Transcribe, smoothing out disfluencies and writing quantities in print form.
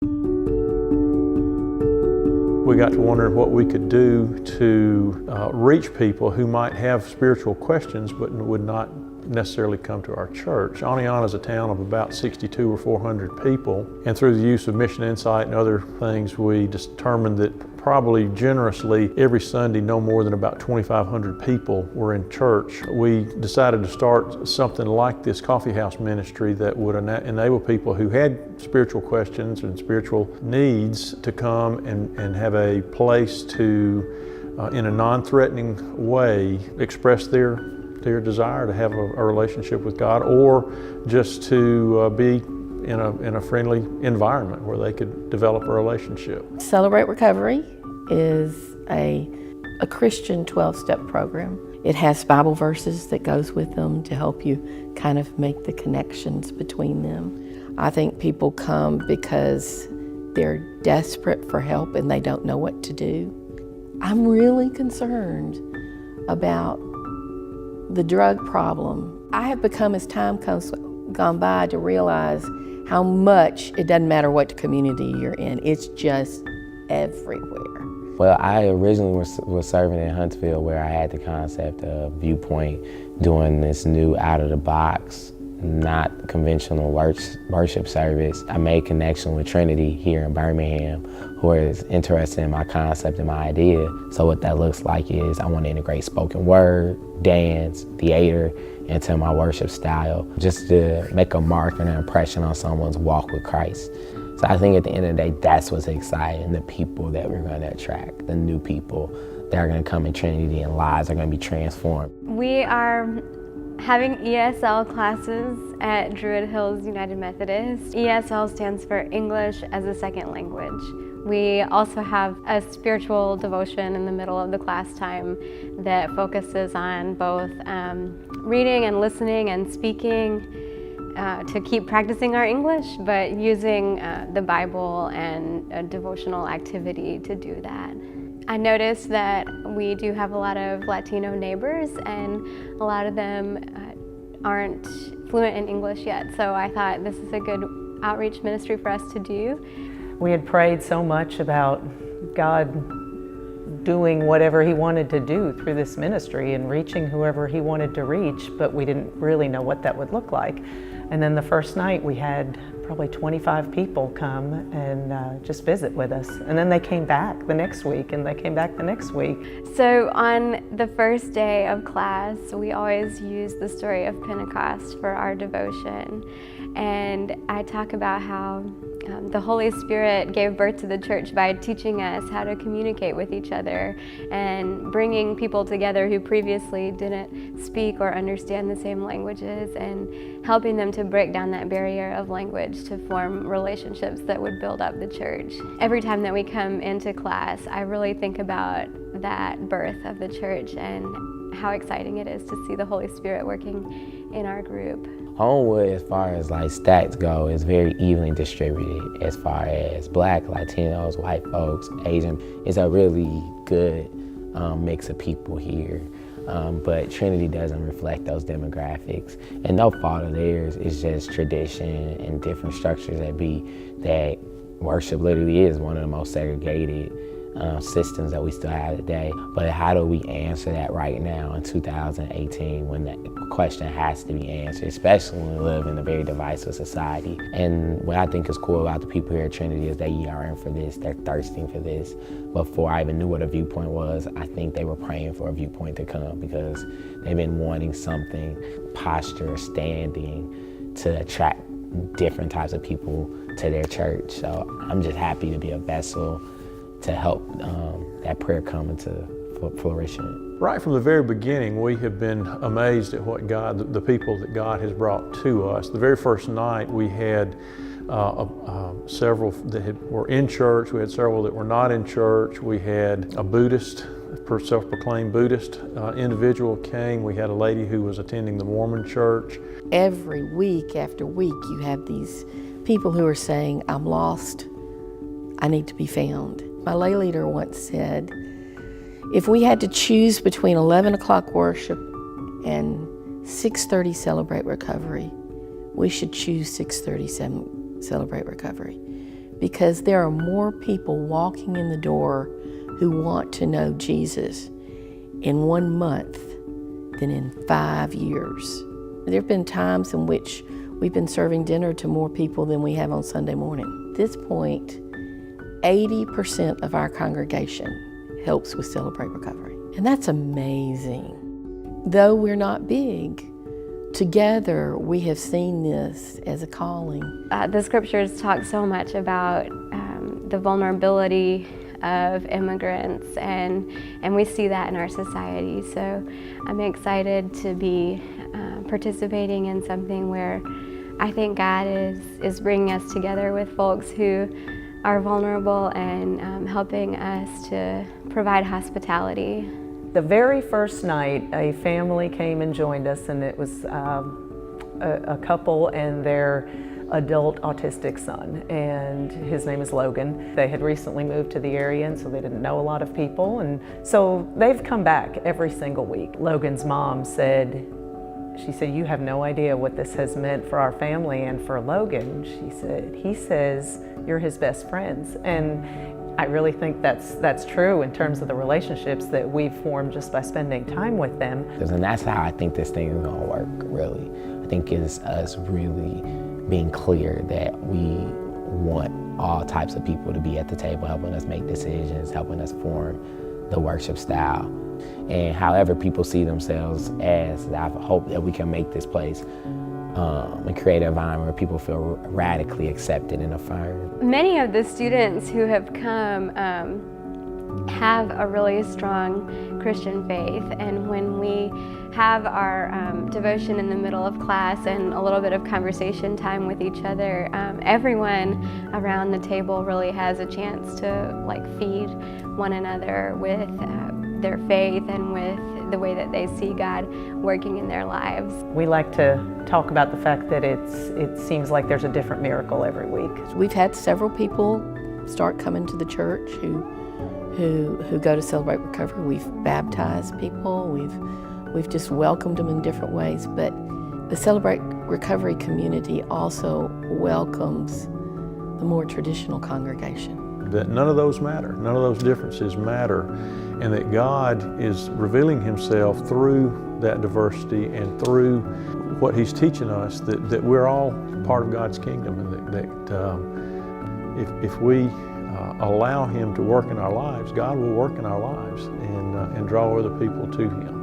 We got to wonder what we could do to reach people who might have spiritual questions but would not necessarily come to our church. Aniana is a town of about 62 or 400 people, and through the use of Mission Insight and other things, we determined that probably generously every Sunday no more than about 2,500 people were in church. We decided to start something like this coffee house ministry that would enable people who had spiritual questions and spiritual needs to come and have a place to, in a non-threatening way, express their desire to have a relationship with God, or just to be in a friendly environment where they could develop a relationship. Celebrate Recovery is a Christian 12-step program. It has Bible verses that goes with them to help you kind of make the connections between them. I think people come because they're desperate for help and they don't know what to do. I'm really concerned about the drug problem. I have become, as time gone by, to realize how much it doesn't matter what community you're in, it's just everywhere. Well, I originally was serving in Huntsville, where I had the concept of Viewpoint doing this new out-of-the-box, not conventional worship service. I made connection with Trinity here in Birmingham, who is interested in my concept and my idea. So what that looks like is I want to integrate spoken word, dance, theater into my worship style, just to make a mark and an impression on someone's walk with Christ. So I think at the end of the day, that's what's exciting, the people that we're going to attract, the new people that are going to come in Trinity, and lives are going to be transformed. We are having ESL classes at Druid Hills United Methodist. ESL stands for English as a Second Language. We also have a spiritual devotion in the middle of the class time that focuses on both reading and listening and speaking to keep practicing our English, but using the Bible and a devotional activity to do that. I noticed that we do have a lot of Latino neighbors, and a lot of them aren't fluent in English yet, so I thought this is a good outreach ministry for us to do. We had prayed so much about God doing whatever He wanted to do through this ministry and reaching whoever He wanted to reach, but we didn't really know what that would look like. And then the first night we had probably 25 people come and just visit with us. And then they came back the next week, and they came back the next week. So on the first day of class, we always use the story of Pentecost for our devotion. And I talk about how the Holy Spirit gave birth to the church by teaching us how to communicate with each other and bringing people together who previously didn't speak or understand the same languages, and helping them to break down that barrier of language to form relationships that would build up the church. Every time that we come into class, I really think about that birth of the church and how exciting it is to see the Holy Spirit working in our group. Homewood, as far as like stats go, is very evenly distributed as far as Black, Latinos, white folks, Asian. It's a really good mix of people here. But Trinity doesn't reflect those demographics. And no fault of theirs, it's just tradition and different structures that worship literally is one of the most segregated systems that we still have today. But how do we answer that right now in 2018 when that question has to be answered, especially when we live in a very divisive society? And what I think is cool about the people here at Trinity is they yearn for this, they're thirsting for this. Before I even knew what a viewpoint was, I think they were praying for a viewpoint to come, because they've been wanting something, posture, standing, to attract different types of people to their church. So I'm just happy to be a vessel to help that prayer come into flourishing. Right from the very beginning, we have been amazed at what the people that God has brought to us. The very first night, we had several that were in church. We had several that were not in church. We had a Buddhist, self-proclaimed Buddhist individual came. We had a lady who was attending the Mormon church. Every week after week, you have these people who are saying, I'm lost, I need to be found. My lay leader once said, if we had to choose between 11 o'clock worship and 6:30 Celebrate Recovery, we should choose 6:37 Celebrate Recovery, because there are more people walking in the door who want to know Jesus in 1 month than in 5 years. There have been times in which we've been serving dinner to more people than we have on Sunday morning. At this point, 80% of our congregation helps with Celebrate Recovery. And that's amazing. Though we're not big, together we have seen this as a calling. The scriptures talk so much about the vulnerability of immigrants, and we see that in our society. So I'm excited to be participating in something where I think God is bringing us together with folks who are vulnerable and helping us to provide hospitality. The very first night, a family came and joined us, and it was a couple and their adult autistic son, and his name is Logan. They had recently moved to the area, and so they didn't know a lot of people, and so they've come back every single week. Logan's mom said, she said, "You have no idea what this has meant for our family and for Logan." She said, "He says you're his best friends." And I really think that's true in terms of the relationships that we've formed just by spending time with them. And that's how I think this thing is gonna work, really. I think it's us really being clear that we want all types of people to be at the table, helping us make decisions, helping us form the worship style. And however people see themselves as, I hope that we can make this place and create an environment where people feel radically accepted and affirmed. Many of the students who have come have a really strong Christian faith, and when we have our devotion in the middle of class and a little bit of conversation time with each other, everyone around the table really has a chance to feed one another with their faith and with the way that they see God working in their lives. We like to talk about the fact that it seems like there's a different miracle every week. We've had several people start coming to the church who go to Celebrate Recovery. We've baptized people, we've just welcomed them in different ways, but the Celebrate Recovery community also welcomes the more traditional congregation. That none of those matter, none of those differences matter, and that God is revealing Himself through that diversity and through what He's teaching us, that we're all part of God's kingdom, and that if we allow Him to work in our lives, God will work in our lives and draw other people to Him.